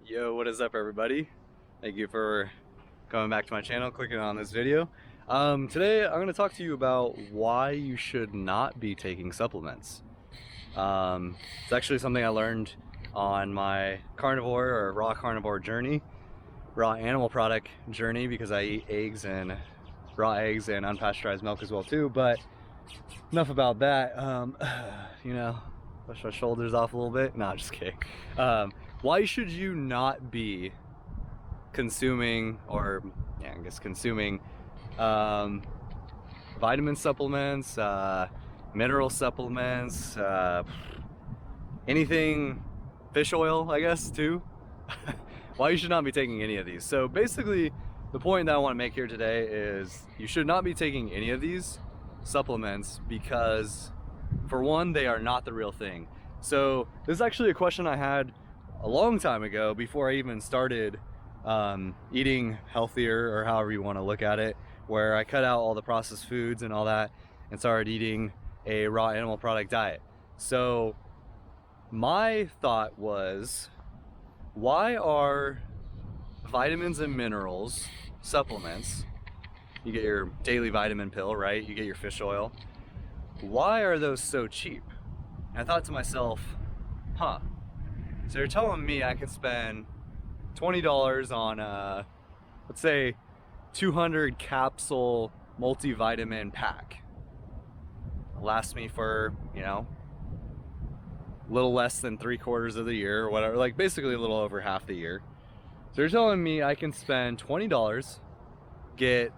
Yo, what is up everybody? Thank you for coming back to my channel, clicking on this video. Today I'm going to talk to you about why you should not be taking supplements. It's actually something I learned on my carnivore or raw carnivore journey, raw animal product journey, because I eat eggs and raw eggs and unpasteurized milk as well too. But enough about that. You know, push my shoulders off a little bit. No, just kidding. Why should you not be consuming, or yeah, I guess consuming vitamin supplements, mineral supplements, anything, fish oil, I guess too? Why you should not be taking any of these. So basically, the point that I want to make here today is you should not be taking any of these supplements because, for one, they are not the real thing. So this is actually a question I had a long time ago before I even started eating healthier, or however you want to look at it, where I cut out all the processed foods and all that and started eating a raw animal product diet. So my thought was, why are vitamins and minerals supplements, you get your daily vitamin pill, right? You get your fish oil. Why are those so cheap? And I thought to myself, so you're telling me I can spend $20 on let's say 200 capsule multivitamin pack. Lasts me for, you know, a little less than 3/4 of the year or whatever, like basically a little over half the year. So you're telling me I can spend $20, get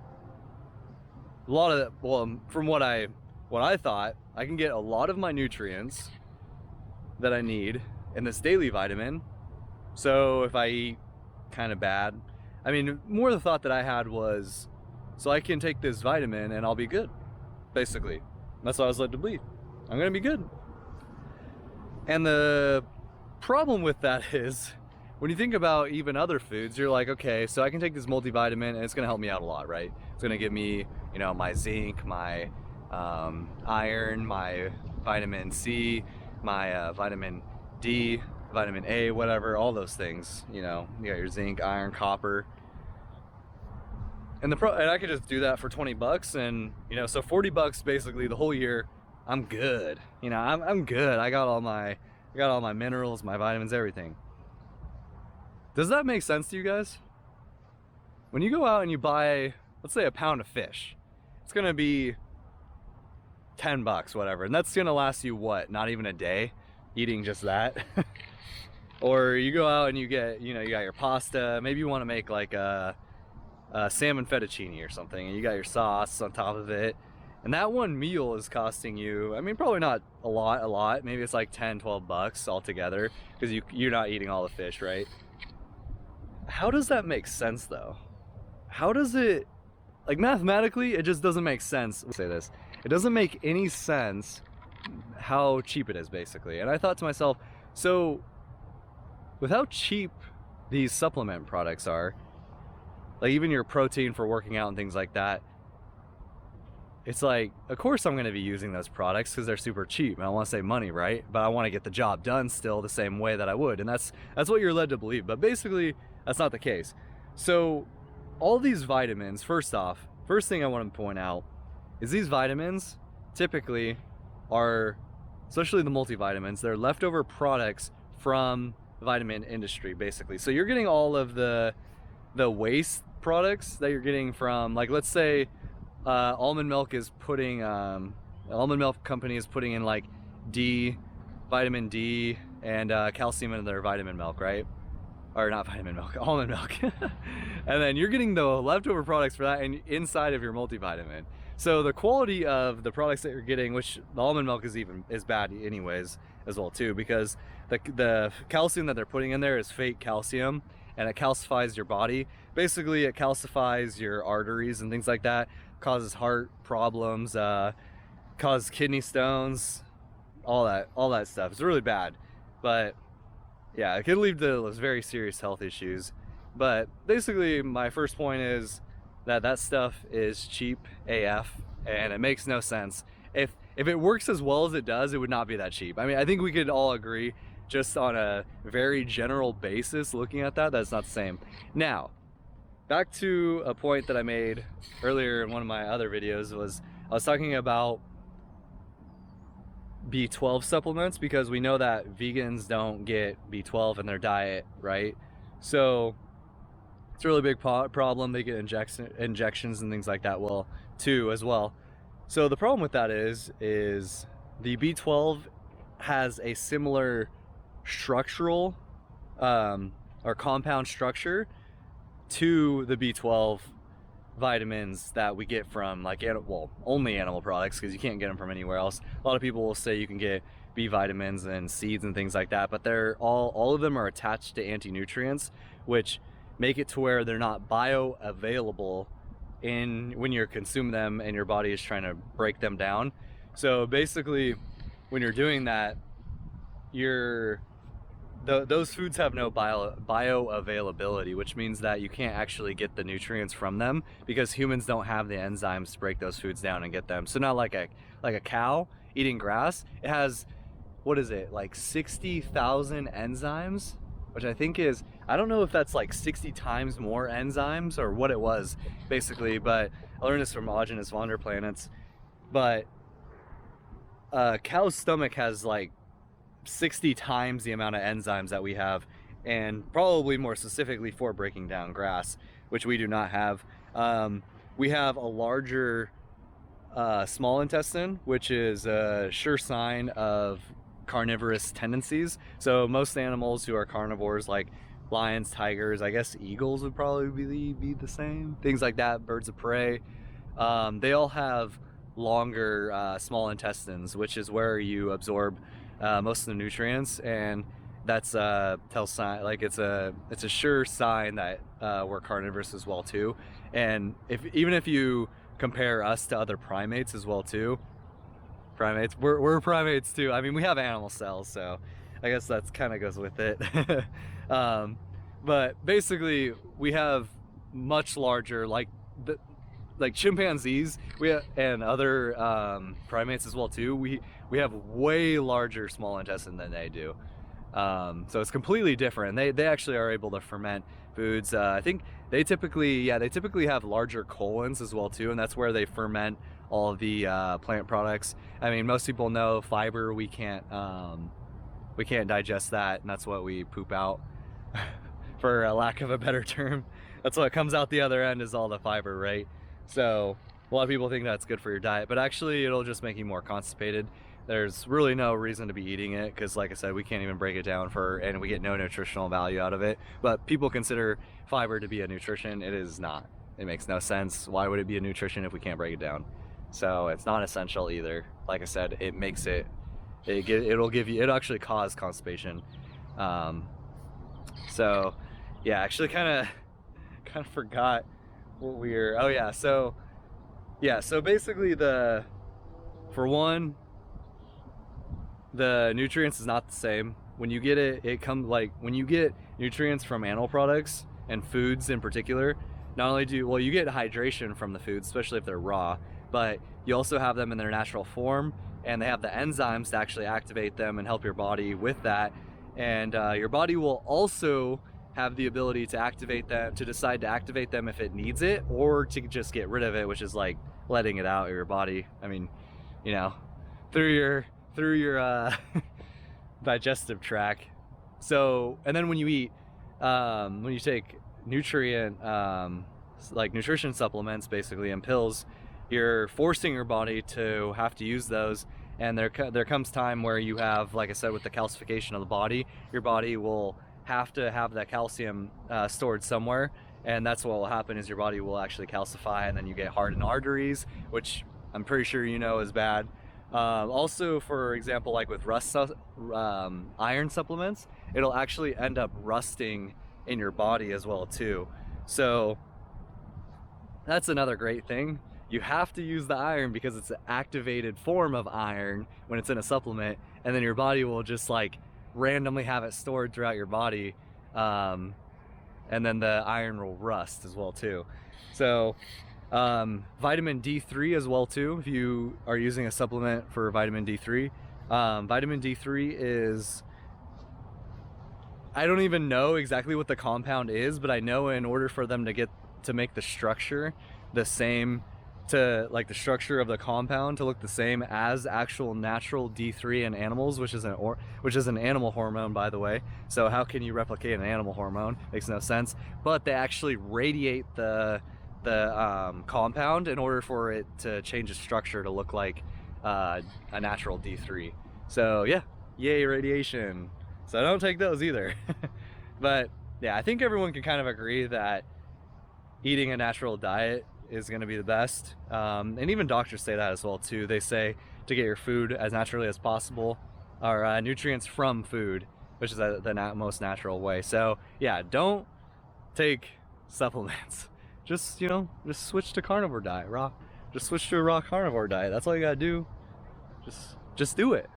a lot of that, well, from what I thought, I can get a lot of my nutrients that I need in this daily vitamin. So if I eat kind of bad, I mean, more the thought that I had was, so I can take this vitamin and I'll be good, basically. That's what I was led to believe. I'm gonna be good. And the problem with that is, when you think about even other foods, you're like, okay, so I can take this multivitamin and it's gonna help me out a lot, right? It's gonna give me, you know, my zinc, my iron, my vitamin C, my vitamin D, vitamin A, whatever, all those things. You know, you got your zinc, iron, copper. And I could just do that for 20 bucks, and you know, so 40 bucks basically the whole year, I'm good. You know, I'm good. I got all my minerals, my vitamins, everything. Does that make sense to you guys? When you go out and you buy, let's say, a pound of fish, it's gonna be 10 bucks, whatever, and that's gonna last you what, not even a day eating just that. Or you go out and you get, you know, you got your pasta, maybe you want to make like a salmon fettuccine or something, and you got your sauce on top of it, and that one meal is costing you, I mean, probably not a lot, maybe it's like 10-12 bucks altogether, because you're not eating all the fish, right? How does that make sense though? How does it, like, mathematically, it just doesn't make sense. I'll say this, it doesn't make any sense how cheap it is, basically. And I thought to myself, so with how cheap these supplement products are, like even your protein for working out and things like that, it's like, of course I'm going to be using those products because they're super cheap and I want to save money, right? But I want to get the job done still the same way that I would, and that's what you're led to believe. But basically that's not the case. So all these vitamins, first thing I want to point out is these vitamins typically are, especially the multivitamins, they're leftover products from the vitamin industry, basically. So you're getting all of the waste products that you're getting from, like, let's say almond milk is putting almond milk company is putting in like vitamin D and calcium in their vitamin milk, right? Or not vitamin milk, almond milk. And then you're getting the leftover products for that and inside of your multivitamin. So the quality of the products that you're getting, which the almond milk is bad anyways as well too, because the calcium that they're putting in there is fake calcium, and it calcifies your body. Basically it calcifies your arteries and things like that, causes heart problems, causes kidney stones, all that stuff. It's really bad. But yeah, it could lead to those very serious health issues. But basically my first point is that stuff is cheap AF, and it makes no sense. If it works as well as it does, it would not be that cheap. I mean, I think we could all agree just on a very general basis, looking at that, that's not the same. Now, back to a point that I made earlier in one of my other videos, was I was talking about B12 supplements, because we know that vegans don't get B12 in their diet, right? So it's a really big problem. They get injections and things like that, well, too, as well. So the problem with that is the B12 has a similar structural or compound structure to the B12 vitamins that we get from, like, well, only animal products, because you can't get them from anywhere else. A lot of people will say you can get B vitamins and seeds and things like that, but they're all of them are attached to anti-nutrients, which make it to where they're not bioavailable when you're consuming them and your body is trying to break them down. So basically, when you're doing that, those foods have no bioavailability, which means that you can't actually get the nutrients from them, because humans don't have the enzymes to break those foods down and get them. So not like a cow eating grass, it has, what is it, like 60,000 enzymes, which I think is, I don't know if that's like 60 times more enzymes or what it was, basically, but I learned this from Autogenous Wanderplanets. But a cow's stomach has like 60 times the amount of enzymes that we have, and probably more specifically for breaking down grass, which we do not have. We have a larger small intestine, which is a sure sign of carnivorous tendencies. So most animals who are carnivores, like lions, tigers, I guess eagles would probably be the same, things like that, birds of prey, they all have longer small intestines, which is where you absorb most of the nutrients, and that's sign, like it's a sure sign that we're carnivores as well too. And even if you compare us to other primates as well too, we're primates too. I mean, we have animal cells, so I guess that's kind of goes with it. But basically, we have much larger, like chimpanzees, and other primates as well too. We have way larger small intestine than they do. So it's completely different. They actually are able to ferment foods. I think they typically have larger colons as well too, and that's where they ferment all of the plant products. I mean, most people know fiber, we can't digest that, and that's what we poop out, for a lack of a better term. That's what comes out the other end, is all the fiber, right? So a lot of people think that's good for your diet, but actually it'll just make you more constipated. There's really no reason to be eating it, because like I said, we can't even break it down and we get no nutritional value out of it. But people consider fiber to be a nutrition. It is not. It makes no sense. Why would it be a nutrition if we can't break it down? So it's not essential either. Like I said, it makes it'll actually cause constipation. So yeah, actually kind of forgot what oh yeah, so basically for one, the nutrients is not the same. When you get when you get nutrients from animal products and foods in particular, not only you get hydration from the foods, especially if they're raw, but you also have them in their natural form, and they have the enzymes to actually activate them and help your body with that. And your body will also have the ability to decide to activate them if it needs it, or to just get rid of it, which is like letting it out of your body. I mean, through your digestive tract. So, and then when you eat, when you take nutrition supplements, basically, and pills, you're forcing your body to have to use those. And there comes time where you have, like I said, with the calcification of the body, your body will have to have that calcium stored somewhere, and that's what will happen, is your body will actually calcify, and then you get hardened arteries, which I'm pretty sure is bad. Also, for example, like with iron supplements, it'll actually end up rusting in your body as well too. So that's another great thing. You have to use the iron because it's an activated form of iron when it's in a supplement, and then your body will just like randomly have it stored throughout your body, and then the iron will rust as well too. So vitamin D3 as well too, if you are using a supplement for vitamin D3. Vitamin D3 is I don't even know exactly what the compound is, but I know in order for them to make the structure the same, to like the structure of the compound to look the same as actual natural D3 in animals, which is an animal hormone, by the way. So how can you replicate an animal hormone? Makes no sense. But they actually radiate the compound in order for it to change its structure to look like a natural D3. So yeah, yay radiation. So don't take those either. But yeah, I think everyone can kind of agree that eating a natural diet is going to be the best. And even doctors say that as well too. They say to get your food as naturally as possible, or nutrients from food, which is the most natural way. So yeah, don't take supplements. Just, you know, just switch to carnivore diet, just switch to a raw carnivore diet. That's all you gotta do. Just do it.